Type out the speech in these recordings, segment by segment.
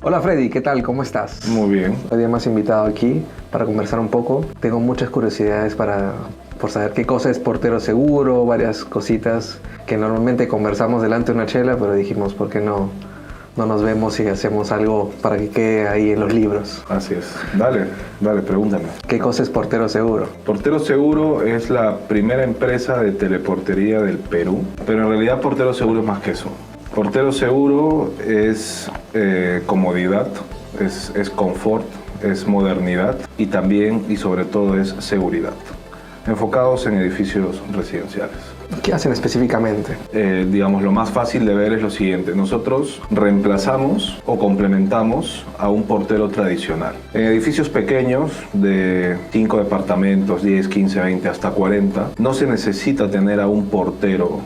Hola Freddy, ¿qué tal? ¿Cómo estás? Muy bien. Hoy día me has invitado aquí para conversar un poco. Tengo muchas curiosidades por saber qué cosa es portero seguro, varias cositas que normalmente conversamos delante de una chela, pero dijimos, ¿por qué no nos vemos y hacemos algo para que quede ahí en los libros? Así es. Dale, pregúntame. ¿Qué cosa es Portero Seguro? Portero Seguro es la primera empresa de teleportería del Perú, pero en realidad Portero Seguro es más que eso. Portero Seguro es comodidad, es confort, es modernidad y también y sobre todo es seguridad, enfocados en edificios residenciales. ¿Qué hacen específicamente? Digamos, lo más fácil de ver es lo siguiente. Nosotros reemplazamos o complementamos a un portero tradicional. En edificios pequeños de 5 departamentos, 10, 15, 20, hasta 40, no se necesita tener a un portero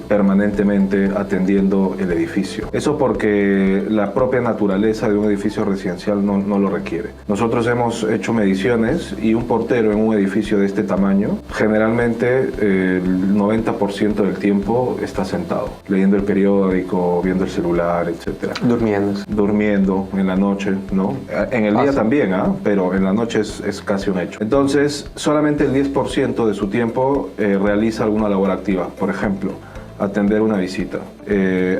permanentemente atendiendo el edificio. Eso porque la propia naturaleza de un edificio residencial no lo requiere. Nosotros hemos hecho mediciones y un portero en un edificio de este tamaño generalmente el 90% del tiempo está sentado, leyendo el periódico, viendo el celular, etc. Durmiendo en la noche, ¿no? En el día también, pero en la noche es casi un hecho. Entonces, solamente el 10% de su tiempo realiza alguna labor activa. Por ejemplo, atender una visita,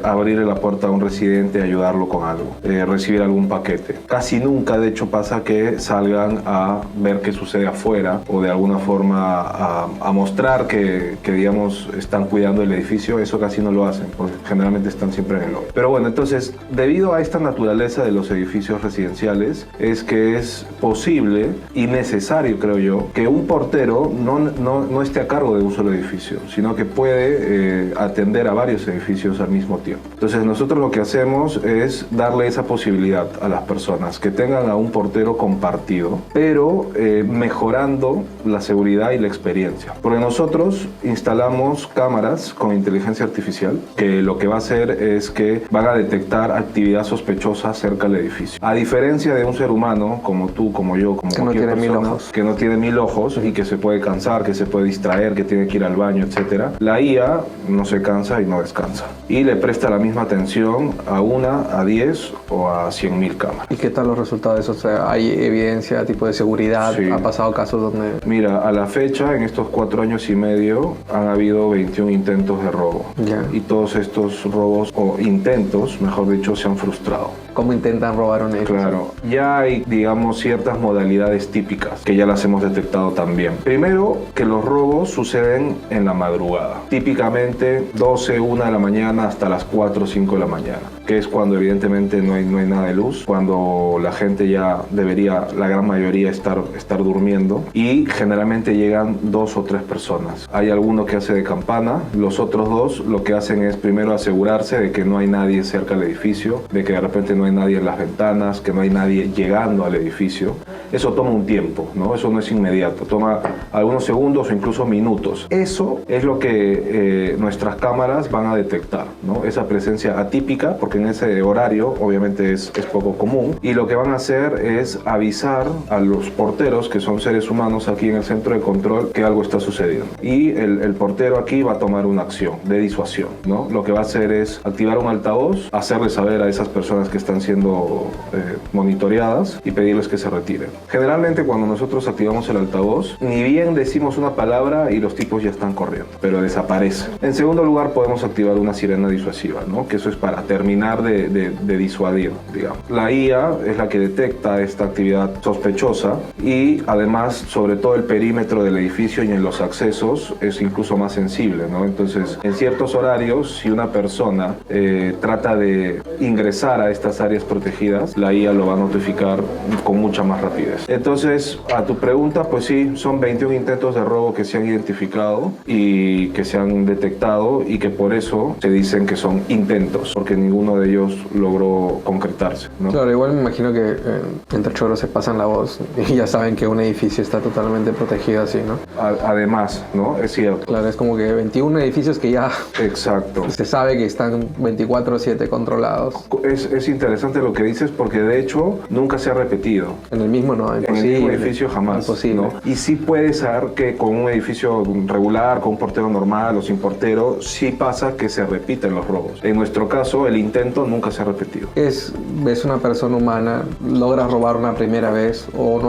abrirle la puerta a un residente, ayudarlo con algo, recibir algún paquete. Casi nunca, de hecho, pasa que salgan a ver qué sucede afuera o de alguna forma a mostrar que, digamos, están cuidando el edificio. Eso casi no lo hacen, porque generalmente están siempre en el lobby. Pero bueno, entonces, debido a esta naturaleza de los edificios residenciales, es que es posible y necesario, creo yo, que un portero no esté a cargo de un solo edificio, sino que puede atender a varios edificios al mismo tiempo. Entonces nosotros lo que hacemos es darle esa posibilidad a las personas que tengan a un portero compartido, pero mejorando la seguridad y la experiencia. Porque nosotros instalamos cámaras con inteligencia artificial que lo que va a hacer es que van a detectar actividad sospechosa cerca del edificio. A diferencia de un ser humano como tú, como yo, como cualquier persona que no tiene 1000 ojos y que se puede cansar, que se puede distraer, que tiene que ir al baño, etc. La IA no se cansa y no descansa. Y le presta la misma atención a 1, a 10 o a 100.000 cámaras. ¿Y qué tal los resultados de eso? O sea, ¿hay evidencia, tipo de seguridad? Sí. ¿Ha pasado casos donde...? Mira, a la fecha, en estos 4 años y medio, han habido 21 intentos de robo. Ya. Y todos estos robos, o intentos, mejor dicho, se han frustrado. ¿Cómo intentan robar un edificio? Claro, ya hay, digamos, ciertas modalidades típicas que ya las hemos detectado también. Primero, que los robos suceden en la madrugada. Típicamente 12, 1 de la mañana hasta las 4 o 5 de la mañana, que es cuando evidentemente no hay nada de luz, cuando la gente ya debería, la gran mayoría, estar durmiendo, y generalmente llegan 2 o 3 personas. Hay alguno que hace de campana, los otros 2 lo que hacen es primero asegurarse de que no hay nadie cerca del edificio, de que de repente no hay nadie en las ventanas, que no hay nadie llegando al edificio. Eso toma un tiempo, ¿no? Eso no es inmediato, toma algunos segundos o incluso minutos. Eso es lo que nuestras cámaras van a detectar, ¿no? Esa presencia atípica, porque en ese horario obviamente es poco común, y lo que van a hacer es avisar a los porteros, que son seres humanos aquí en el centro de control, que algo está sucediendo. Y el portero aquí va a tomar una acción de disuasión, ¿no? Lo que va a hacer es activar un altavoz, hacerle saber a esas personas que están siendo monitoreadas y pedirles que se retiren. Generalmente cuando nosotros activamos el altavoz, ni bien decimos una palabra y los tipos ya están corriendo, pero desaparecen. En segundo lugar, podemos activar una sirena disuasiva, ¿no? Que eso es para terminar de disuadir, digamos. La IA es la que detecta esta actividad sospechosa y además, sobre todo el perímetro del edificio y en los accesos, es incluso más sensible, ¿no? Entonces, en ciertos horarios, si una persona trata de ingresar a estas áreas protegidas, la IA lo va a notificar con mucha más rapidez. Entonces, a tu pregunta, pues sí, son 21 intentos de robo que se han identificado y que se han detectado, y que por eso se dicen que son intentos, porque ninguno de ellos logró concretarse, ¿no? Claro, igual me imagino que entre choros se pasan la voz y ya saben que un edificio está totalmente protegido así, ¿no? Además, ¿no? Es cierto. Claro, es como que 21 edificios que ya... Exacto. Se sabe que están 24/7 controlados. Es interesante lo que dices, porque de hecho nunca se ha repetido. En el mismo no, En imposible. el mismo edificio jamás. Imposible. ¿no? Y sí puede ser que con un edificio regular, con un portero normal o sin portero, sí pasa que se repiten los robos. En nuestro caso, el intento nunca se ha repetido. Ves una persona humana, logras robar una primera vez o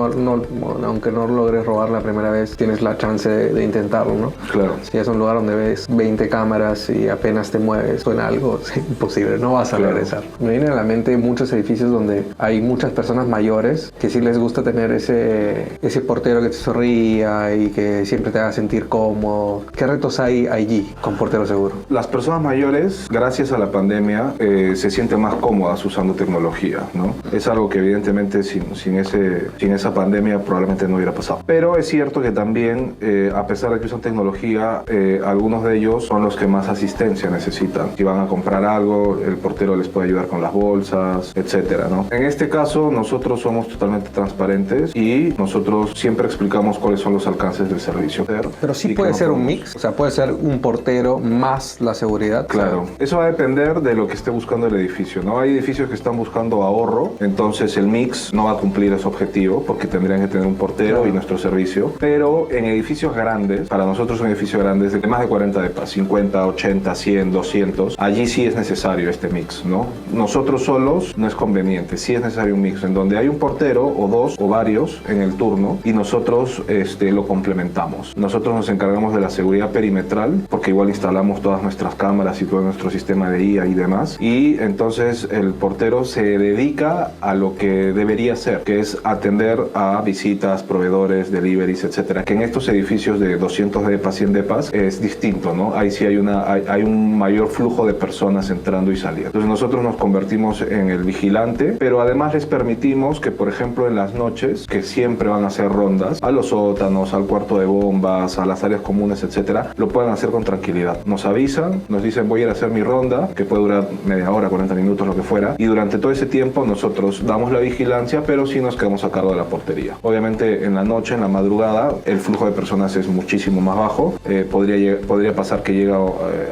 aunque no logres robar la primera vez, tienes la chance de intentarlo, ¿no? Claro. Si es un lugar donde ves 20 cámaras y apenas te mueves, suena algo imposible, no vas a regresar. Me vienen a la mente muchos edificios donde hay muchas personas mayores que sí les gusta tener ese portero que te sonría y que siempre te haga sentir cómodo. ¿Qué retos hay allí con Portero Seguro? Las personas mayores, gracias a la pandemia, se sienten más cómodas usando tecnología, ¿no? Es algo que evidentemente sin esa pandemia probablemente no hubiera pasado. Pero es cierto que también, a pesar de que usan tecnología, algunos de ellos son los que más asistencia necesitan. Si van a comprar algo, el portero les puede ayudar con las bolsas, etcétera, ¿no? En este caso, nosotros somos totalmente transparentes y nosotros siempre explicamos cuáles son los alcances del servicio. Pero sí puede ser un mix, o sea, puede ser un portero más la seguridad. Claro, eso va a depender de lo que esté buscando el edificio, ¿no? Hay edificios que están buscando ahorro, entonces el mix no va a cumplir ese objetivo porque tendrían que tener un portero y nuestro servicio. Pero en edificios grandes, para nosotros un edificio grande es de más de 40 depas, 50, 80, 100, 200, allí sí es necesario este mix, ¿no? Nosotros solos no es conveniente, sí es necesario un mix en donde hay un portero o dos o varios en el turno y nosotros lo complementamos. Nosotros nos encargamos de la seguridad perimetral porque igual instalamos todas nuestras cámaras y todo nuestro sistema de IA y demás, y entonces el portero se dedica a lo que debería hacer, que es atender a visitas, proveedores, deliveries, etcétera, que en estos edificios de 200 depas, 100 depas es distinto, ¿no? Ahí sí hay un mayor flujo de personas entrando y saliendo. Entonces nosotros nos convertimos en el vigilante, pero además les permitimos que, por ejemplo, en las noches, que siempre van a hacer rondas a los sótanos, al cuarto de bombas, a las áreas comunes, etcétera, lo puedan hacer con tranquilidad. Nos avisan, nos dicen voy a ir a hacer mi ronda, que puede durar media hora, 40 minutos, lo que fuera, y durante todo ese tiempo nosotros damos la vigilancia, pero sí nos quedamos a cargo de la portería. Obviamente en la noche, en la madrugada, el flujo de personas es muchísimo más bajo. Podría pasar que llega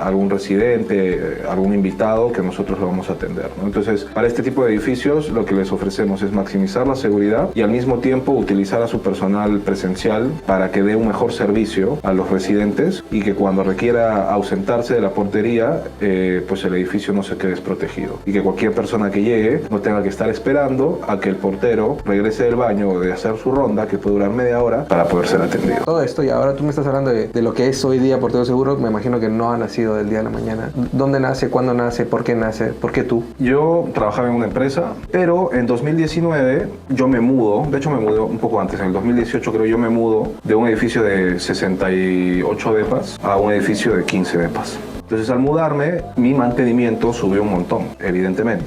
algún residente, algún invitado que nosotros lo vamos a atender, ¿no? Entonces, para este tipo de edificios lo que les ofrecemos es maximizar la seguridad y al mismo tiempo utilizar a su personal presencial para que dé un mejor servicio a los residentes y que cuando requiera ausentarse de la portería, pues el edificio no se quede desprotegido y que cualquier persona que llegue no tenga que estar esperando a que el portero regrese del baño o de hacer su ronda, que puede durar media hora, para poder ser atendido. Todo esto, y ahora tú me estás hablando de lo que es hoy día Portero Seguro, me imagino que no ha nacido del día a la mañana. ¿Dónde nace? ¿Cuándo nace? ¿Por qué nace? ¿Por qué tú? Yo trabajaba en una empresa, pero en 2019 yo me mudo, de hecho me mudé un poco antes, en el 2018 creo yo me mudo de un edificio de 68 depas a un edificio de 15 depas. Entonces al mudarme, mi mantenimiento subió un montón, evidentemente.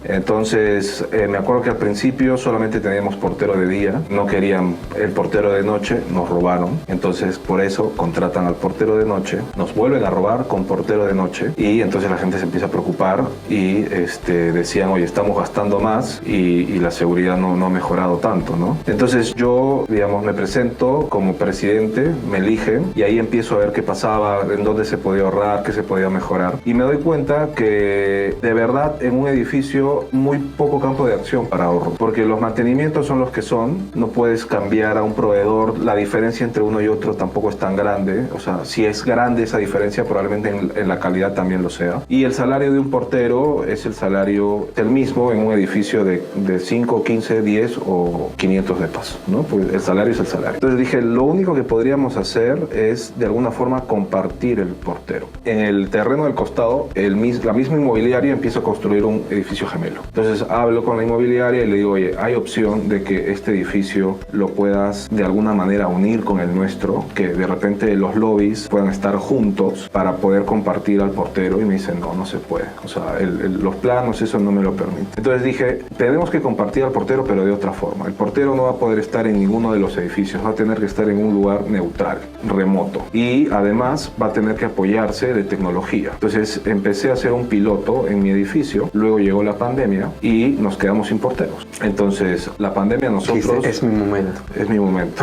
Entonces, me acuerdo que al principio solamente teníamos portero de día, no querían el portero de noche, nos robaron. Entonces, por eso contratan al portero de noche, nos vuelven a robar con portero de noche y entonces la gente se empieza a preocupar y decían, oye, estamos gastando más y la seguridad no ha mejorado tanto, ¿no? Entonces yo, digamos, me presento como presidente, me eligen y ahí empiezo a ver qué pasaba, en dónde se podía ahorrar, qué se podía mejorar. Y me doy cuenta que de verdad en un edificio muy poco campo de acción para ahorro, porque los mantenimientos son los que son, no puedes cambiar a un proveedor, la diferencia entre uno y otro tampoco es tan grande, o sea, si es grande esa diferencia probablemente en la calidad también lo sea, y el salario de un portero es el salario del mismo en un edificio de 5, 15, 10 o 500 depas, ¿no? Pues el salario es el salario. Entonces dije, lo único que podríamos hacer es de alguna forma compartir el portero. En el terreno del costado, la misma inmobiliaria empieza a construir un edificio gemelo. Entonces hablo con la inmobiliaria y le digo, oye, hay opción de que este edificio lo puedas de alguna manera unir con el nuestro, que de repente los lobbies puedan estar juntos para poder compartir al portero, y me dicen, no se puede, o sea, los planos, eso no me lo permite. Entonces dije, tenemos que compartir al portero, pero de otra forma. El portero no va a poder estar en ninguno de los edificios, va a tener que estar en un lugar neutral, remoto, y además va a tener que apoyarse de tecnología. Entonces empecé a hacer un piloto en mi edificio, luego llegó la pandemia pandemia y nos quedamos sin porteros. Entonces, la pandemia nosotros... Es mi momento. Es mi momento.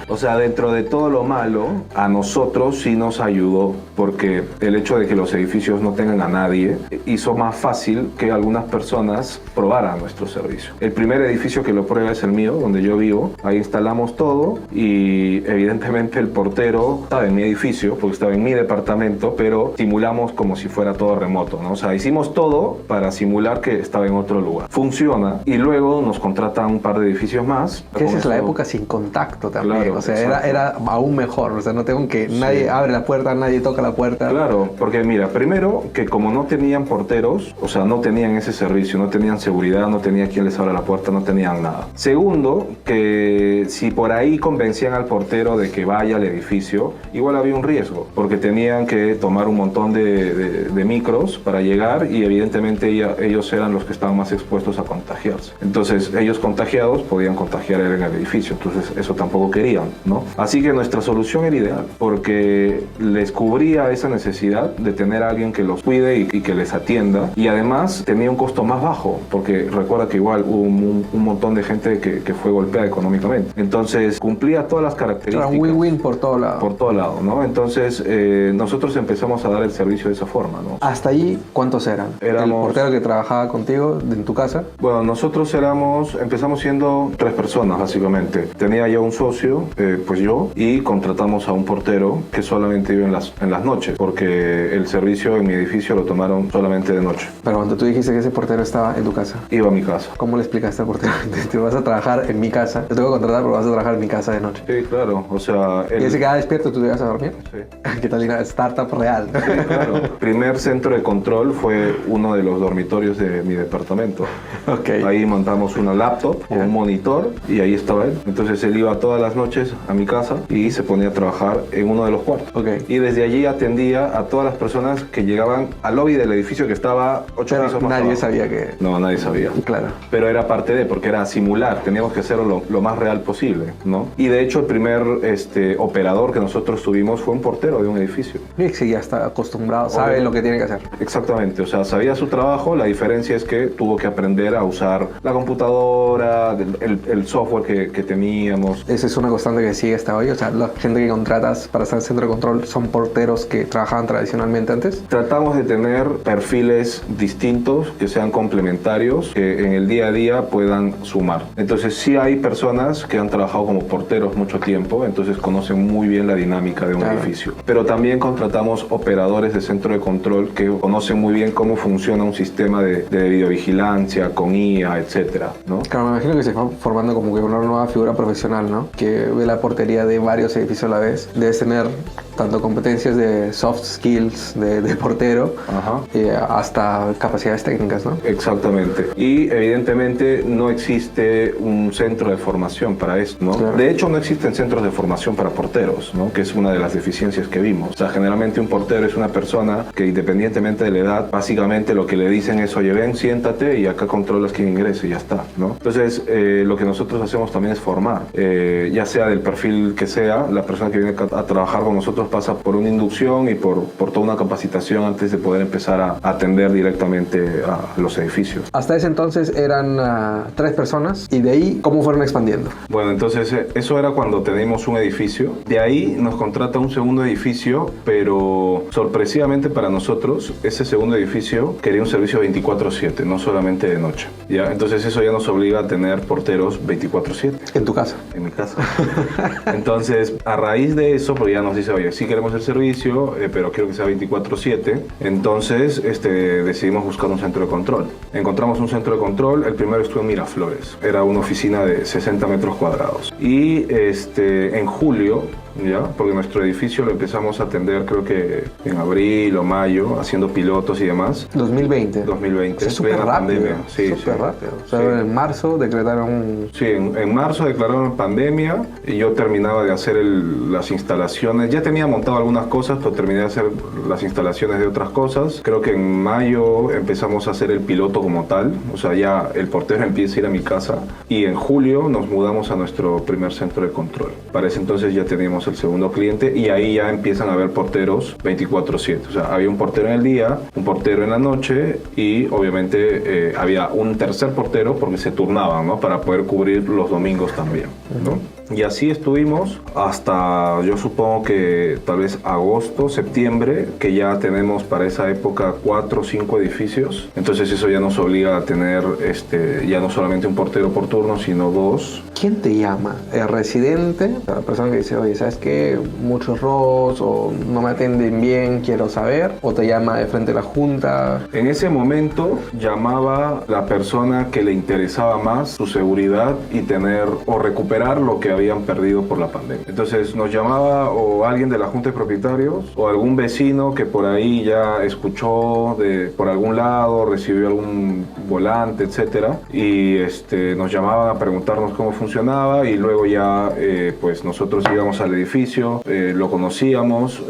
O sea, dentro de todo lo malo, a nosotros sí nos ayudó, porque el hecho de que los edificios no tengan a nadie hizo más fácil que algunas personas probaran nuestro servicio. El primer edificio que lo prueba es el mío, donde yo vivo. Ahí instalamos todo y evidentemente el portero estaba en mi edificio, porque estaba en mi departamento, pero simulamos como si fuera todo remoto, ¿no? O sea, hicimos todo para simular que estaba en otro lugar. Funciona y luego nos contratan un par de edificios más. Que esa es la época sin contacto también, claro, o sea, era aún mejor, o sea, no tengo que nadie abre la puerta, nadie toca la puerta. Claro, porque mira, primero que como no tenían porteros, o sea, no tenían ese servicio, no tenían seguridad, no tenía quien les abra la puerta, no tenían nada. Segundo, que si por ahí convencían al portero de que vaya al edificio, igual había un riesgo, porque tenían que tomar un montón de micros para llegar y evidentemente ellos eran los que estaban más expuestos a contagiarse. Entonces, ellos contagiados podían contagiar en el edificio, entonces eso tampoco querían, ¿no? Así que nuestra solución era ideal, porque les cubría esa necesidad de tener a alguien que los cuide y que les atienda, y además tenía un costo más bajo, porque recuerda que igual hubo un montón de gente que fue golpeada económicamente. Entonces, cumplía todas las características. Era un win-win por todo lado. Por todo lado, ¿no? Entonces, nosotros empezamos a dar el servicio de esa forma, ¿no? ¿Hasta ahí cuántos eran? ¿El portero que trabajaba contigo en tu casa? Bueno, nosotros empezamos siendo 3 personas, básicamente. Tenía yo un socio, pues yo, y contratamos a un portero que solamente iba en las noches, porque el servicio en mi edificio lo tomaron solamente de noche. Pero cuando tú dijiste que ese portero estaba en tu casa, iba a mi casa. ¿Cómo le explicaste al portero? Te vas a trabajar en mi casa, te tengo que contratar, pero vas a trabajar en mi casa de noche. Sí, claro, o sea... ¿Y él se quedaba despierto y tú te ibas a dormir? Sí. ¿Qué tal una startup real? Sí, claro. Primer centro de control fue uno de los dormitorios de mi departamento. Okay. Ahí montamos una laptop con un monitor y ahí estaba él. Entonces él iba todas las noches a mi casa y se ponía a trabajar en uno de los cuartos. Okay. Y desde allí atendía a todas las personas que llegaban al lobby del edificio que estaba 8 pisos más nadie abajo. sabía que... No, nadie sabía. Claro. Pero era parte de, porque era simular, teníamos que hacerlo lo más real posible, ¿no? Y de hecho el primer operador que nosotros tuvimos fue un portero de un edificio. Sí, ya está acostumbrado, sabe lo que tiene que hacer. Exactamente, o sea, sabía su trabajo, la diferencia es que tuvo que aprender a usar la computadora, el software que teníamos. Esa es una constante que sigue hasta hoy, o sea, la gente que contratas para estar en centro de control son porteros que trabajaban tradicionalmente antes. Tratamos de tener perfiles distintos, que sean complementarios, que en el día a día puedan sumar. Entonces sí hay personas que han trabajado como porteros mucho tiempo, entonces conocen muy bien la dinámica de un edificio. Pero también contratamos operadores de centro de control que conocen muy bien cómo funciona un sistema de videovigilancia con IA, etcétera, ¿no? Claro, me imagino que se va formando como que una nueva figura profesional, ¿no? Que ve la portería de varios edificios a la vez. Debes tener tanto competencias de soft skills de portero, hasta capacidades técnicas, ¿no? Exactamente. Y evidentemente no existe un centro de formación para esto, ¿no? Claro. De hecho, no existen centros de formación para porteros, ¿no? Que es una de las deficiencias que vimos. O sea, generalmente un portero es una persona que, independientemente de la edad, básicamente lo que le dicen es, oye, ven, siéntate y acá controlas quién ingrese y ya está, ¿no? Entonces, lo que nosotros hacemos también es formar, ya sea del perfil que sea, la persona que viene a trabajar con nosotros pasa por una inducción y por toda una capacitación antes de poder empezar a atender directamente a los edificios. Hasta ese entonces eran 3 personas y de ahí, ¿cómo fueron expandiendo? Bueno, entonces eso era cuando teníamos un edificio. De ahí nos contrata un segundo edificio, pero sorpresivamente para nosotros, ese segundo edificio quería un servicio 24/7, no solamente de noche, ¿ya? Entonces eso ya nos obliga a tener porteros 24/7. ¿En tu casa? En mi casa. Entonces, a raíz de eso, porque ya nos dice, oye, sí queremos el servicio, pero quiero que sea 24/7. Entonces, decidimos buscar un centro de control. Encontramos un centro de control, el primero estuvo en Miraflores. Era una oficina de 60 metros cuadrados. Y en julio, ¿ya? Porque nuestro edificio lo empezamos a atender creo que en abril o mayo, haciendo pilotos y demás. 2020. 2020. Es súper rápido. Pandemia. Sí, súper rápido. O sea, en marzo decretaron... Sí, en marzo declararon pandemia y yo terminaba de hacer las instalaciones. Ya tenía montado algunas cosas, pero terminé de hacer las instalaciones de otras cosas. Creo que en mayo empezamos a hacer el piloto como tal. O sea, ya el portero empieza a ir a mi casa. Y en julio nos mudamos a nuestro primer centro de control. Para ese entonces ya teníamos el segundo cliente y ahí ya empiezan a haber porteros 24/7. O sea, había un portero en el día, un portero en la noche y obviamente había un tercer portero porque se turnaban, ¿no? Para poder cubrir los domingos también, ¿no? Y así estuvimos hasta, yo supongo que tal vez agosto, septiembre, que ya tenemos para esa época 4 o 5 edificios. Entonces eso ya nos obliga a tener ya no solamente un portero por turno, sino 2. ¿Quién te llama? ¿El residente? La persona que dice, oye, ¿sabes qué? Muchos robos o no me atienden bien, quiero saber. ¿O te llama de frente a la junta? En ese momento llamaba la persona que le interesaba más su seguridad y tener o recuperar lo que habían perdido por la pandemia. Entonces nos llamaba o alguien de la junta de propietarios o algún vecino que por ahí ya escuchó por algún lado, recibió algún volante, etcétera, y nos llamaban a preguntarnos cómo funcionaba y luego ya pues nosotros íbamos al edificio, lo conocíamos,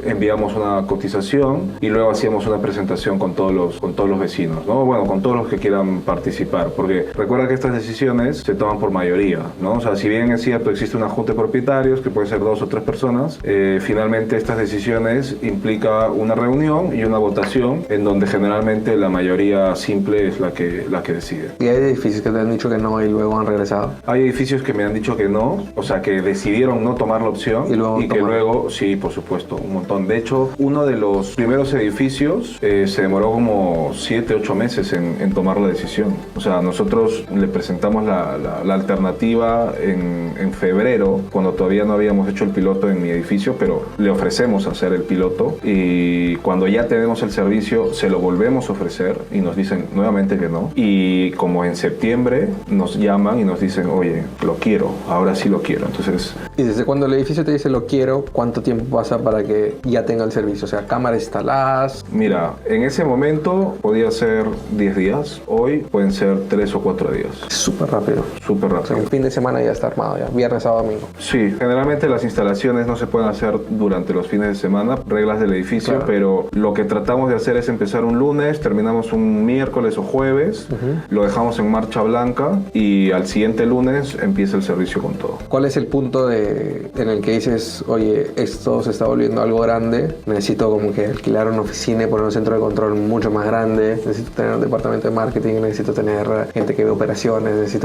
enviamos una cotización y luego hacíamos una presentación con todos los vecinos, ¿no? Bueno, con todos los que quieran participar, porque recuerda que estas decisiones se toman por mayoría, ¿no? O sea, si bien es cierto, existe una junta de propietarios que puede ser 2 o 3 personas, finalmente estas decisiones implica una reunión y una votación en donde generalmente la mayoría simple es la que decide. ¿Y hay edificios que te han dicho que no y luego han regresado? Hay edificios que me han dicho que no, o sea, que decidieron no tomar la opción y que luego, sí, por supuesto, un montón. De hecho, uno de los primeros edificios se demoró como 7, 8 meses en tomar la decisión. O sea, nosotros le presentamos la alternativa en febrero, cuando todavía no habíamos hecho el piloto en mi edificio, pero le ofrecemos hacer el piloto y cuando ya tenemos el servicio se lo volvemos a ofrecer y nos dicen nuevamente que no. Y como en septiembre nos llaman y nos dicen, oye, lo quiero, ahora sí lo quiero. Entonces... ¿Y desde cuando el edificio te dice lo quiero, cuánto tiempo pasa para que ya tenga el servicio? O sea, cámaras instaladas. Mira, en ese momento podía ser 10 días, hoy pueden ser 3 o 4 días. Súper rápido. Súper rápido. O sea, un fin de semana ya está armado, ya, viernes, sábado, domingo. Sí, generalmente las instalaciones no se pueden hacer durante los fines de semana, reglas del edificio, claro. Pero lo que tratamos de hacer es empezar un lunes, terminamos un miércoles o jueves, lo dejamos en marcha blanca y al siguiente lunes empieza el servicio con todo. ¿Cuál es el punto en el que dices, oye, esto se está volviendo algo grande, necesito como que alquilar una oficina y poner un centro de control mucho más grande, necesito tener un departamento de marketing, necesito tener gente que ve operaciones,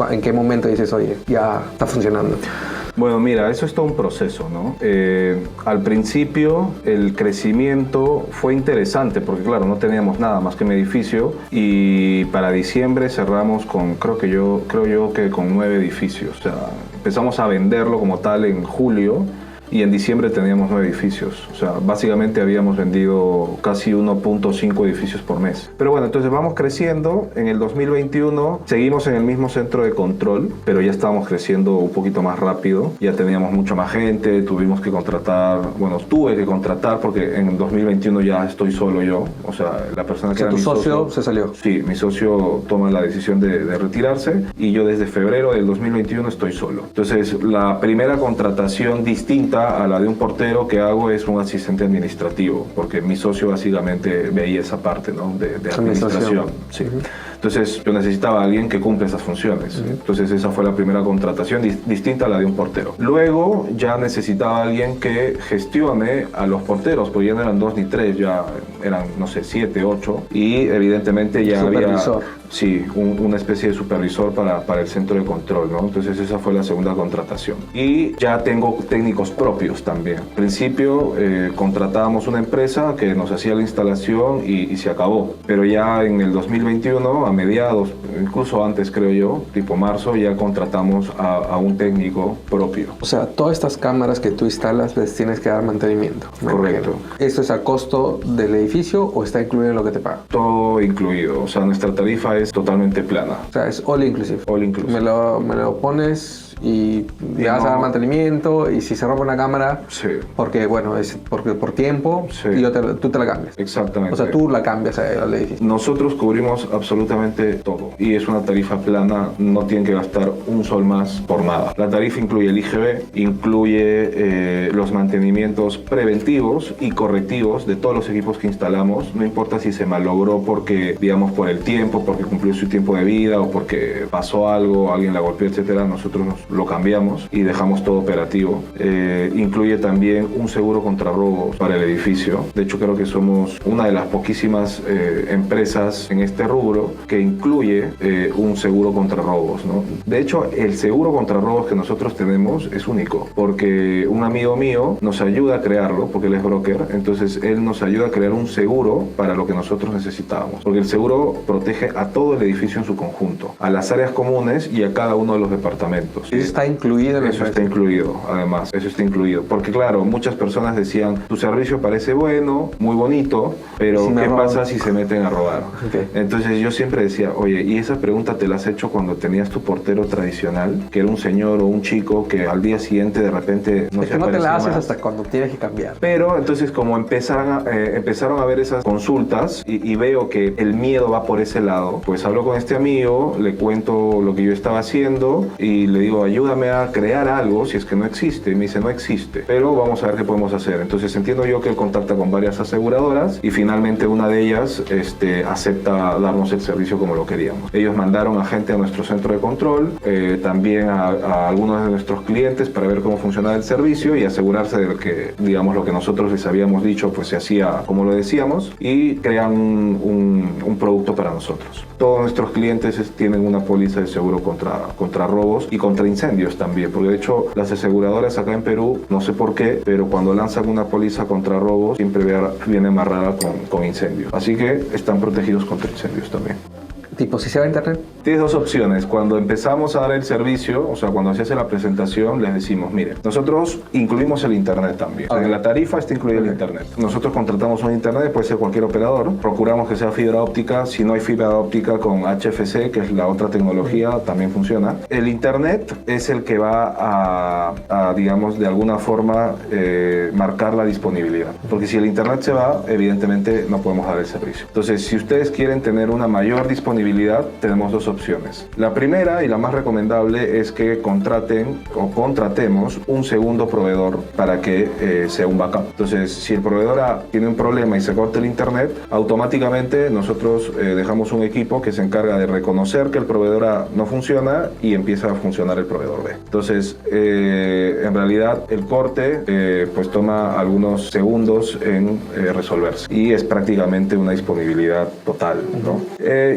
¿en qué momento dices, oye, ya está funcionando? Bueno, mira, eso es todo un proceso, ¿no? Al principio el crecimiento fue interesante porque, claro, no teníamos nada más que un edificio y para diciembre cerramos creo yo que con 9 edificios. O sea, empezamos a venderlo como tal en julio y en diciembre teníamos 9 edificios. O sea, básicamente habíamos vendido casi 1.5 edificios por mes. Pero bueno, entonces vamos creciendo. En el 2021 seguimos en el mismo centro de control, pero ya estábamos creciendo un poquito más rápido. Ya teníamos mucha más gente, tuve que contratar porque en el 2021 ya estoy solo yo. O sea, la persona que era mi socio se salió. Sí, mi socio toma la decisión de retirarse y yo desde febrero del 2021 estoy solo. Entonces, la primera contratación distinta a la de un portero que hago es un asistente administrativo, porque mi socio básicamente veía esa parte, ¿no? de administración. Sí. Entonces yo necesitaba a alguien que cumpla esas funciones. Entonces esa fue la primera contratación distinta a la de un portero. Luego ya necesitaba a alguien que gestione a los porteros, porque ya no eran 2 ni 3, ya eran, no sé, 7, 8. Y evidentemente ya supervisor. Sí, una especie de supervisor para el centro de control, ¿no? Entonces esa fue la segunda contratación. Y ya tengo técnicos propios también. Al principio contratábamos una empresa que nos hacía la instalación y se acabó. Pero ya en el 2021, a mediados, incluso antes creo yo, tipo marzo, ya contratamos a un técnico propio. O sea, todas estas cámaras que tú instalas les tienes que dar mantenimiento. Correcto. ¿Esto es a costo del edificio o está incluido en lo que te paga? Todo incluido. O sea, nuestra tarifa es totalmente plana. O sea, es all inclusive. All inclusive. Me lo pones y le vas a dar mantenimiento y si se rompe una cámara, sí. Porque bueno, es porque por tiempo, sí. Y tú te la cambias. Exactamente. O sea, tú la cambias al edificio. Nosotros cubrimos absolutamente todo y es una tarifa plana, no tienen que gastar un sol más por nada. La tarifa incluye el IGB, incluye los mantenimientos preventivos y correctivos de todos los equipos que instalamos, no importa si se malogró porque, digamos, por el tiempo, porque cumplió su tiempo de vida o porque pasó algo, alguien la golpeó, etcétera, nosotros lo cambiamos y dejamos todo operativo. Incluye también un seguro contra robos para el edificio. De hecho, creo que somos una de las poquísimas empresas en este rubro que incluye un seguro contra robos, ¿no? De hecho, el seguro contra robos que nosotros tenemos es único, porque un amigo mío nos ayuda a crearlo, porque él es broker, entonces él nos ayuda a crear un seguro para lo que nosotros necesitábamos, porque el seguro protege a todo el edificio en su conjunto, a las áreas comunes y a cada uno de los departamentos. Eso está incluido en el Eso está incluido, además, eso está incluido, porque claro, muchas personas decían, tu servicio parece bueno, muy bonito, pero si ¿qué pasa si se meten a robar? Okay. Entonces yo siempre decía, oye, ¿y esa pregunta te la has hecho cuando tenías tu portero tradicional, que era un señor o un chico que al día siguiente de repente no es se que no te la haces más? hasta cuando tienes que cambiar. Pero entonces como empezaron a ver esas consultas y veo que el miedo va por ese lado, pues hablo con este amigo, le cuento lo que yo estaba haciendo y le digo, ayúdame a crear algo si es que no existe. Y me dice, no existe, pero vamos a ver qué podemos hacer. Entonces entiendo yo que él contacta con varias aseguradoras y finalmente una de ellas acepta darnos el servicio como lo queríamos. Ellos mandaron a gente a nuestro centro de control, también a algunos de nuestros clientes para ver cómo funcionaba el servicio y asegurarse de que, digamos, lo que nosotros les habíamos dicho pues se hacía como lo decíamos, y crean un producto para nosotros. Todos nuestros clientes tienen una póliza de seguro contra robos y contra incendios también, porque de hecho las aseguradoras acá en Perú, no sé por qué, pero cuando lanzan una póliza contra robos siempre viene amarrada con incendios. Así que están protegidos contra incendios también. Tipo, si se va a internet. Tienes dos opciones. Cuando empezamos a dar el servicio, o sea, cuando se hace la presentación, les decimos, mire, nosotros incluimos el internet también. En la tarifa está incluido el internet. Nosotros contratamos un internet, puede ser cualquier operador. Procuramos que sea fibra óptica. Si no hay fibra óptica con HFC, que es la otra tecnología, también funciona. El internet es el que va a digamos, de alguna forma marcar la disponibilidad. Porque si el internet se va, evidentemente no podemos dar el servicio. Entonces, si ustedes quieren tener una mayor disponibilidad, tenemos dos opciones. La primera y la más recomendable es que contratemos un segundo proveedor para que sea un backup. Entonces, si el proveedor A tiene un problema y se corta el internet, automáticamente nosotros dejamos un equipo que se encarga de reconocer que el proveedor A no funciona y empieza a funcionar el proveedor B. Entonces, en realidad el corte pues toma algunos segundos en resolverse y es prácticamente una disponibilidad total, ¿no?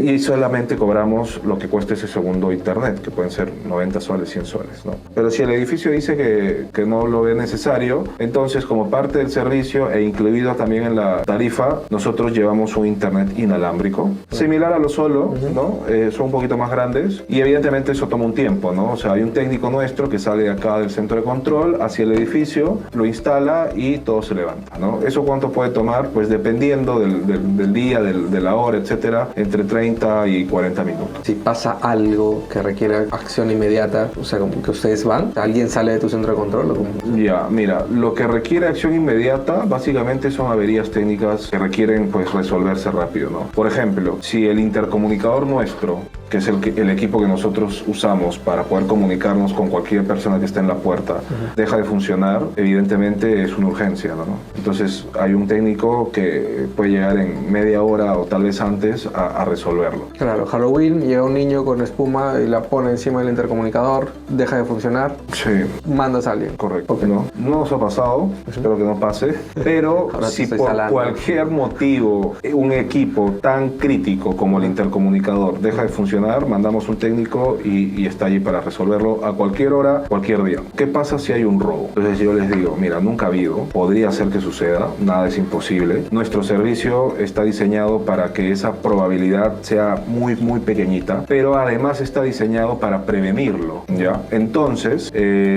Y solamente cobramos lo que cueste ese segundo internet, que pueden ser 90 soles, 100 soles, ¿no? Pero si el edificio dice que no lo ve necesario, entonces como parte del servicio e incluido también en la tarifa, nosotros llevamos un internet inalámbrico, similar a lo solo, ¿no? Son un poquito más grandes y evidentemente eso toma un tiempo, ¿no? O sea, hay un técnico nuestro que sale de acá del centro de control hacia el edificio, lo instala y todo se levanta, ¿no? ¿Eso cuánto puede tomar? Pues dependiendo del día, de la hora, etcétera, entre 30 y 40 minutos. Si pasa algo que requiere acción inmediata, o sea, como que ustedes van, alguien sale de tu centro de control, ¿o cómo? Ya, mira, lo que requiere acción inmediata básicamente son averías técnicas que requieren pues resolverse rápido, ¿no? Por ejemplo, si el intercomunicador nuestro, que es el equipo que nosotros usamos para poder comunicarnos con cualquier persona que esté en la puerta, deja de funcionar, evidentemente es una urgencia, ¿no? Entonces hay un técnico que puede llegar en media hora o tal vez antes a resolverlo. Claro, Halloween, llega un niño con espuma y la pone encima del intercomunicador, deja de funcionar, sí, mandas a alguien. Correcto. Okay. No nos ha pasado, espero que no pase, pero si por cualquier motivo un equipo tan crítico como el intercomunicador deja de funcionar, mandamos un técnico y está allí para resolverlo a cualquier hora, cualquier día. ¿Qué pasa si hay un robo? Entonces yo les digo, mira, nunca ha habido, podría ser que suceda, nada es imposible. Nuestro servicio está diseñado para que esa probabilidad sea muy pequeñita, pero además está diseñado para prevenirlo, ¿ya? Entonces,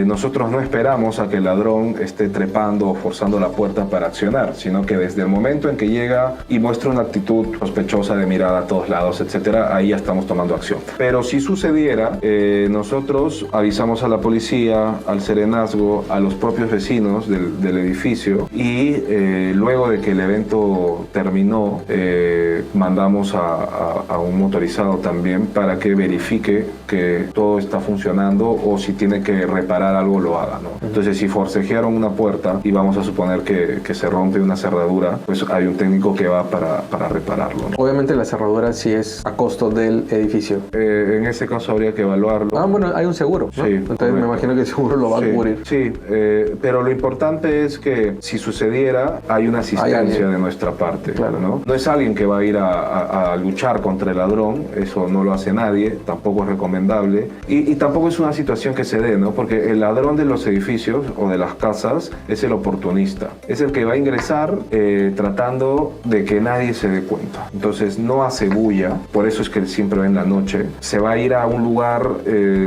nosotros no esperamos a que el ladrón esté trepando o forzando la puerta para accionar, sino que desde el momento en que llega y muestra una actitud sospechosa de mirada a todos lados, etcétera, ahí ya estamos tomando acción. Pero si sucediera, nosotros avisamos a la policía, al serenazgo, a los propios vecinos del edificio y luego de que el evento terminó, mandamos a un motorizado también para que verifique que todo está funcionando o si tiene que reparar algo lo haga, ¿no? Entonces si forcejearon una puerta y vamos a suponer que se rompe una cerradura, pues hay un técnico que va para repararlo, ¿no? Obviamente la cerradura sí es a costo del edificio edificio? En ese caso habría que evaluarlo. Bueno, hay un seguro, ¿no? Sí, Entonces correcto. me imagino que el seguro lo va a cubrir. Sí, pero lo importante es que si sucediera, hay una asistencia de nuestra parte. Claro. No es alguien que va a ir a luchar contra el ladrón, eso no lo hace nadie, tampoco es recomendable. Y tampoco es una situación que se dé, ¿no? Porque el ladrón de los edificios o de las casas es el oportunista. Es el que va a ingresar tratando de que nadie se dé cuenta. Entonces no hace bulla, por eso es que siempre va en la noche. Se va a ir a un lugar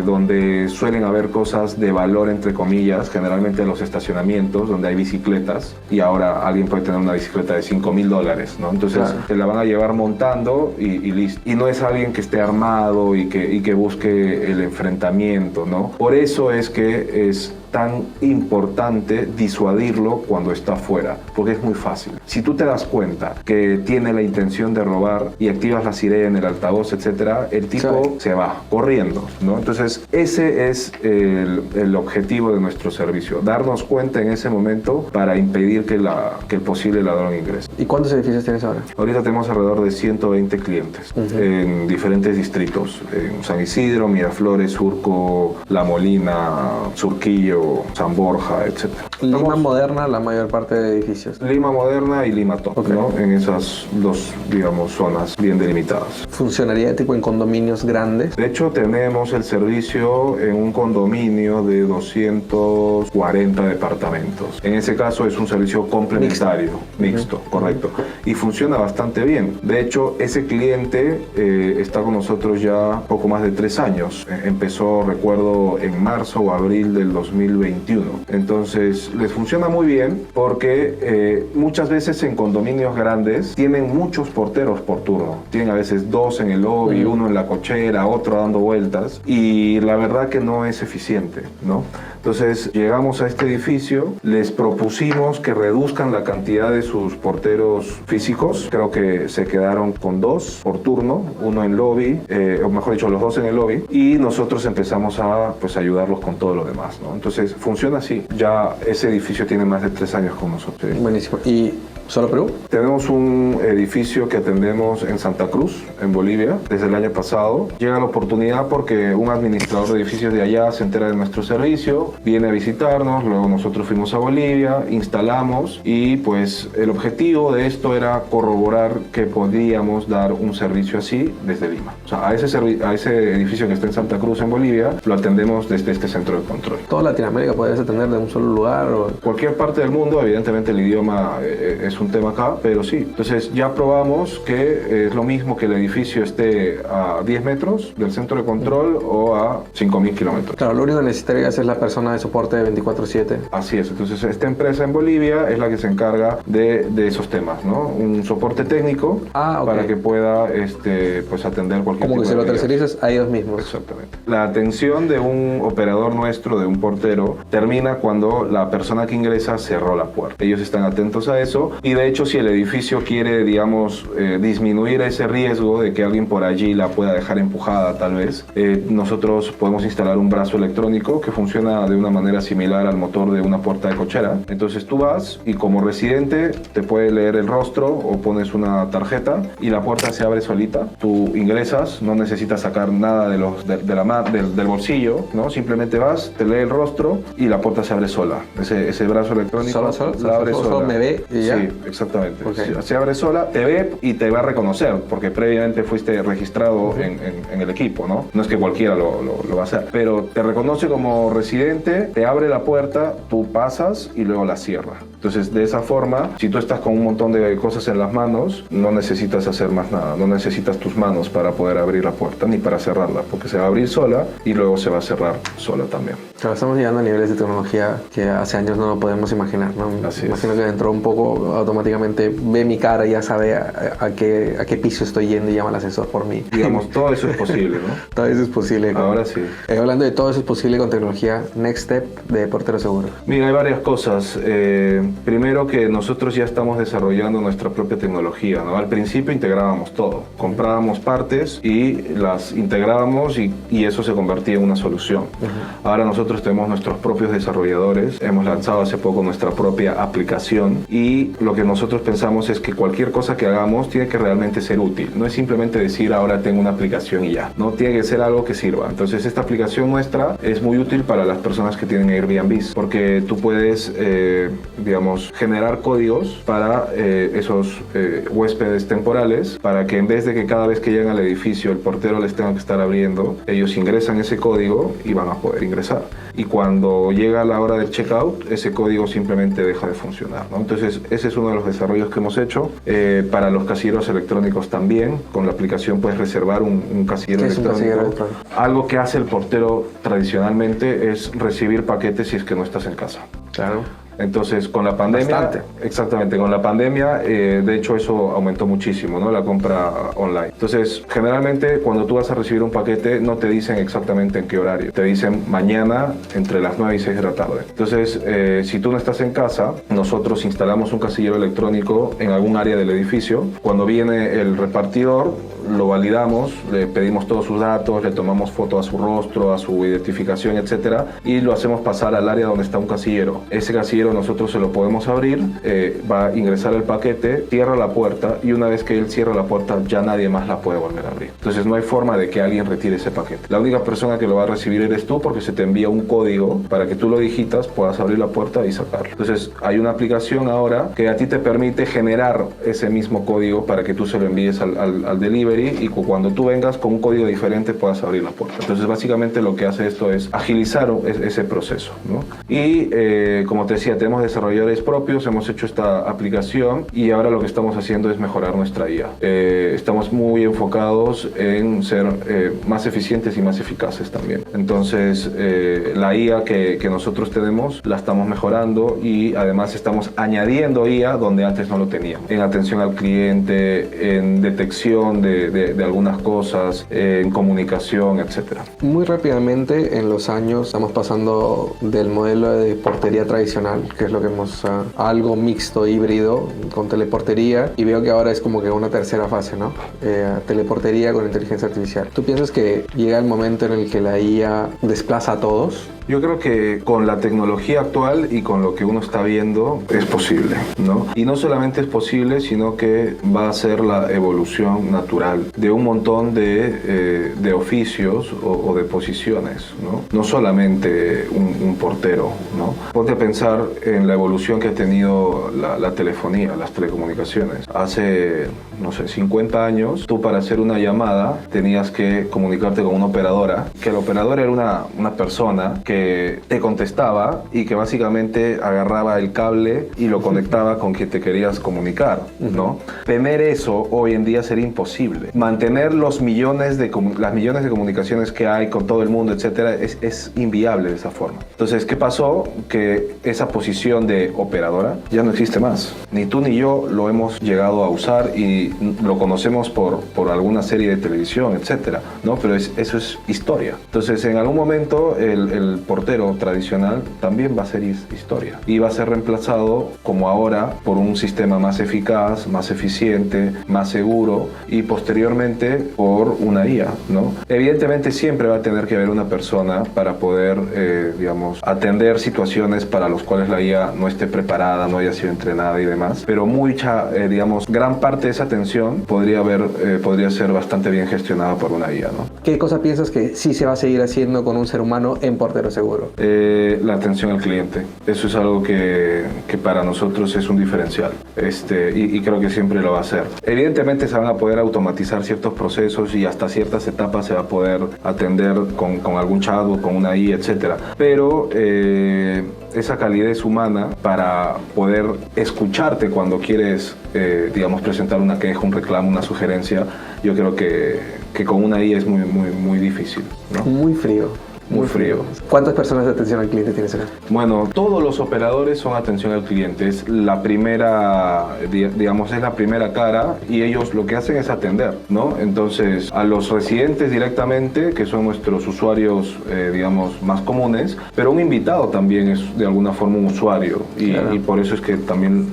donde suelen haber cosas de valor, entre comillas, generalmente en los estacionamientos, donde hay bicicletas, y ahora alguien puede tener una bicicleta de $5,000, ¿no? Entonces te la van a llevar montando y listo. Y no es alguien que esté armado y que busque el enfrentamiento, ¿no? Por eso es que es tan importante disuadirlo cuando está afuera, porque es muy fácil. Si tú te das cuenta que tiene la intención de robar y activas la sirena, el altavoz, etcétera, el tipo se va corriendo, ¿no? Entonces, ese es el objetivo de nuestro servicio, darnos cuenta en ese momento para impedir que el posible ladrón ingrese. ¿Y cuántos edificios tienes ahora? Ahorita tenemos alrededor de 120 clientes en diferentes distritos, en San Isidro, Miraflores, Surco, La Molina, Surquillo, San Borja, etc. Lima Moderna, la mayor parte de edificios. Lima Moderna y Lima Top, ¿no? En esas dos, digamos, zonas bien delimitadas. ¿Funcionaría tipo en condominios grandes? De hecho, tenemos el servicio en un condominio de 240 departamentos. En ese caso es un servicio complementario, mixto, correcto. Y funciona bastante bien. De hecho, ese cliente está con nosotros ya poco más de 3 años. Empezó, recuerdo, en marzo o abril del 2021. Entonces, les funciona muy bien porque muchas veces en condominios grandes tienen muchos porteros por turno. Tienen a veces 2 en el lobby, uno en la cochera, otro dando vueltas, y la verdad que no es eficiente, ¿no? Entonces llegamos a este edificio, les propusimos que reduzcan la cantidad de sus porteros físicos. Creo que se quedaron con 2 por turno, uno en lobby, o mejor dicho, los 2 en el lobby, y nosotros empezamos a ayudarlos con todo lo demás, ¿no? Entonces funciona así. Ya ese edificio tiene más de 3 años con nosotros. ¿Sí? Buenísimo. ¿Y solo Perú? Tenemos un edificio que atendemos en Santa Cruz, en Bolivia, desde el año pasado. Llega la oportunidad porque un administrador de edificios de allá se entera de nuestro servicio, viene a visitarnos, luego nosotros fuimos a Bolivia, instalamos y pues el objetivo de esto era corroborar que podíamos dar un servicio así desde Lima. O sea, a ese edificio que está en Santa Cruz, en Bolivia, lo atendemos desde este centro de control. ¿Toda Latinoamérica podrías atender de un solo lugar? O... Cualquier parte del mundo, evidentemente el idioma es un tema acá, pero sí. Entonces ya probamos que es lo mismo que el edificio esté a 10 metros del centro de control o a 5.000 kilómetros. Claro, lo único que necesitarías es la persona de soporte de 24/7. Así es. Entonces esta empresa en Bolivia es la que se encarga de esos temas, ¿no? Un soporte técnico para que pueda pues atender cualquier como tipo que se de lo tercerizas a ellos mismos. Exactamente. La atención de un operador nuestro, de un portero, termina cuando la persona que ingresa cerró la puerta. Ellos están atentos a eso y de hecho si el edificio quiere, digamos, disminuir ese riesgo de que alguien por allí la pueda dejar empujada tal vez, nosotros podemos instalar un brazo electrónico que funciona de una manera similar al motor de una puerta de cochera. Entonces tú vas y como residente te puede leer el rostro o pones una tarjeta y la puerta se abre solita. Tú ingresas, no necesitas sacar nada del bolsillo, ¿no? Simplemente vas, te lee el rostro y la puerta se abre sola. Ese brazo electrónico la abre sola. Solo me ve y ya. Sí, exactamente. Se abre sola, te ve y te va a reconocer porque previamente fuiste registrado en el equipo, ¿no? No es que cualquiera lo va a hacer, pero te reconoce como residente, te abre la puerta, tú pasas y luego la cierra. Entonces, de esa forma, si tú estás con un montón de cosas en las manos, no necesitas hacer más nada, no necesitas tus manos para poder abrir la puerta ni para cerrarla, porque se va a abrir sola y luego se va a cerrar sola también. Claro, estamos llegando a niveles de tecnología que hace años no lo podemos imaginar, ¿no? Así Imagino es. que dentro de un poco automáticamente ve mi cara y ya sabe a qué piso estoy yendo y llama al ascensor por mí. Digamos, todo eso es posible, ¿no? Todo eso es posible. Ahora sí. Hablando de todo eso es posible con tecnología, Next Step de Portero Seguro. Mira, hay varias cosas. Primero que nosotros ya estamos desarrollando nuestra propia tecnología, ¿no? Al principio integrábamos todo, comprábamos partes y las integrábamos y eso se convertía en una solución. Ahora nosotros tenemos nuestros propios desarrolladores, hemos lanzado hace poco nuestra propia aplicación y lo que nosotros pensamos es que cualquier cosa que hagamos tiene que realmente ser útil. No es simplemente decir ahora tengo una aplicación y ya, no, tiene que ser algo que sirva. Entonces esta aplicación nuestra es muy útil para las personas que tienen Airbnb porque tú puedes, digamos, generar códigos para esos huéspedes temporales para que en vez de que cada vez que llegan al edificio el portero les tenga que estar abriendo, ellos ingresan ese código y van a poder ingresar. Y cuando llega la hora del checkout, ese código simplemente deja de funcionar, ¿no? Entonces, ese es uno de los desarrollos que hemos hecho. Para los casilleros electrónicos también, con la aplicación puedes reservar un casillero electrónico. ¿Qué es un casillero electrónico? Algo que hace el portero tradicionalmente es recibir paquetes si es que no estás en casa. Claro. Entonces, con la pandemia, bastante. Exactamente, con la pandemia, de hecho eso aumentó muchísimo, ¿no? La compra online. Entonces, generalmente cuando tú vas a recibir un paquete no te dicen exactamente en qué horario, te dicen mañana entre las 9 y 6 de la tarde. Entonces, si tú no estás en casa, nosotros instalamos un casillero electrónico en algún área del edificio. Cuando viene el repartidor, lo validamos, le pedimos todos sus datos, le tomamos foto a su rostro, a su identificación, etcétera, y lo hacemos pasar al área donde está un casillero. Ese casillero nosotros se lo podemos abrir, va a ingresar el paquete, cierra la puerta y una vez que él cierra la puerta ya nadie más la puede volver a abrir. Entonces no hay forma de que alguien retire ese paquete. La única persona que lo va a recibir eres tú porque se te envía un código para que tú lo digitas, puedas abrir la puerta y sacarlo. Entonces hay una aplicación ahora que a ti te permite generar ese mismo código para que tú se lo envíes al delivery y cuando tú vengas con un código diferente puedas abrir la puerta. Entonces básicamente lo que hace esto es agilizar ese proceso, ¿no? Y como te decía, tenemos desarrolladores propios, hemos hecho esta aplicación y ahora lo que estamos haciendo es mejorar nuestra IA. Estamos muy enfocados en ser más eficientes y más eficaces también. Entonces la IA que nosotros tenemos la estamos mejorando y además estamos añadiendo IA donde antes no lo teníamos. En atención al cliente, en detección de algunas cosas, en comunicación, etc. Muy rápidamente en los años estamos pasando del modelo de portería tradicional, que es lo que hemos algo mixto, híbrido, con teleportería, y veo que ahora es como que una tercera fase, ¿no? Teleportería con inteligencia artificial. ¿Tú piensas que llega el momento en el que la IA desplaza a todos? Yo creo que con la tecnología actual y con lo que uno está viendo es posible, ¿no? Y no solamente es posible, sino que va a ser la evolución natural de un montón de oficios o de posiciones, ¿no? No solamente un portero, ¿no? Ponte a pensar en la evolución que ha tenido la telefonía, las telecomunicaciones. Hace, no sé, 50 años, tú para hacer una llamada tenías que comunicarte con una operadora, que la operadora era una persona que te contestaba y que básicamente agarraba el cable y lo conectaba con quien te querías comunicar, ¿no? Tener eso hoy en día sería imposible. Mantener las millones de comunicaciones que hay con todo el mundo, etcétera, es inviable de esa forma. Entonces, ¿qué pasó? Que esa posición de operadora ya no existe más. Ni tú ni yo lo hemos llegado a usar y lo conocemos por alguna serie de televisión, etcétera, ¿no? Pero eso es historia. Entonces, en algún momento el portero tradicional también va a ser historia y va a ser reemplazado, como ahora, por un sistema más eficaz, más eficiente, más seguro y posteriormente por una IA, ¿no? Evidentemente siempre va a tener que haber una persona para poder, digamos, atender situaciones para las cuales la IA no esté preparada, no haya sido entrenada y demás, pero digamos, gran parte de esa atención podría ser bastante bien gestionada por una IA, ¿no? ¿Qué cosa piensas que sí se va a seguir haciendo con un ser humano en portero seguro? La atención al cliente. Eso es algo que para nosotros es un diferencial, y creo que siempre lo va a ser. Evidentemente se van a poder automatizar ciertos procesos y hasta ciertas etapas se va a poder atender con algún chatbot, con una IA, etcétera. Pero esa calidez humana para poder escucharte cuando quieres, digamos, presentar una queja, un reclamo, una sugerencia, yo creo que con una IA es muy, muy, muy difícil, ¿no? Muy frío. muy frío. ¿Cuántas personas de atención al cliente tienes acá? Bueno, todos los operadores son atención al cliente. Es la primera, digamos, es la primera cara y ellos lo que hacen es atender, ¿no? Entonces, a los residentes directamente, que son nuestros usuarios, digamos, más comunes, pero un invitado también es de alguna forma un usuario y por eso es que también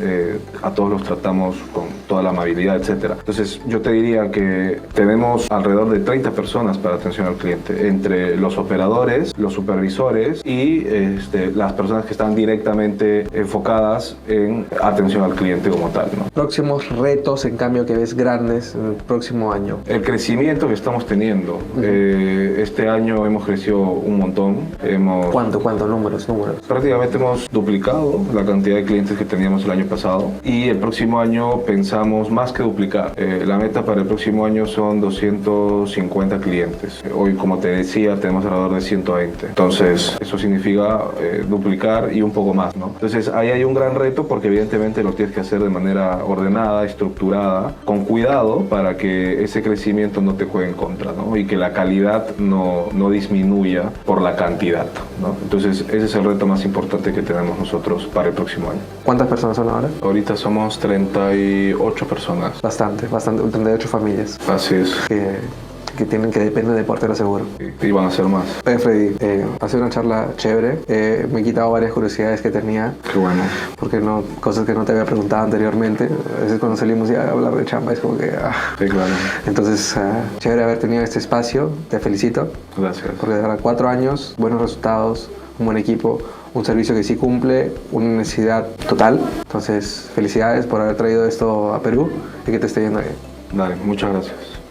a todos los tratamos con toda la amabilidad, etcétera. Entonces, yo te diría que tenemos alrededor de 30 personas para atención al cliente, entre los operadores, los supervisores y las personas que están directamente enfocadas en atención al cliente como tal, ¿no? Próximos retos, en cambio, que ves grandes en el próximo año. El crecimiento que estamos teniendo. Este año hemos crecido un montón. ¿Cuánto? Números. Prácticamente hemos duplicado la cantidad de clientes que teníamos el año pasado y el próximo año pensamos más que duplicar. La meta para el próximo año son 250 clientes. Hoy, como te decía, tenemos alrededor de 120. Entonces, eso significa duplicar y un poco más, ¿no? Entonces, ahí hay un gran reto porque evidentemente lo tienes que hacer de manera ordenada, estructurada, con cuidado para que ese crecimiento no te juegue en contra, ¿no? Y que la calidad no disminuya por la cantidad, ¿no? Entonces, ese es el reto más importante que tenemos nosotros para el próximo año. ¿Cuántas personas son ahora? Ahorita somos 38 personas. Bastante, 38 familias. Así es. Que dependen de Portero Seguro. Y van a ser más. Freddy, ha sido una charla chévere. Me he quitado varias curiosidades que tenía. Qué bueno. Porque no, cosas que no te había preguntado anteriormente. A veces cuando salimos ya a hablar de chamba es como que... Sí, claro. Entonces, chévere haber tenido este espacio. Te felicito. Gracias. Porque de verdad, 4 años, buenos resultados, un buen equipo, un servicio que sí cumple, una necesidad total. Entonces, felicidades por haber traído esto a Perú y que te esté yendo bien. Dale, muchas gracias.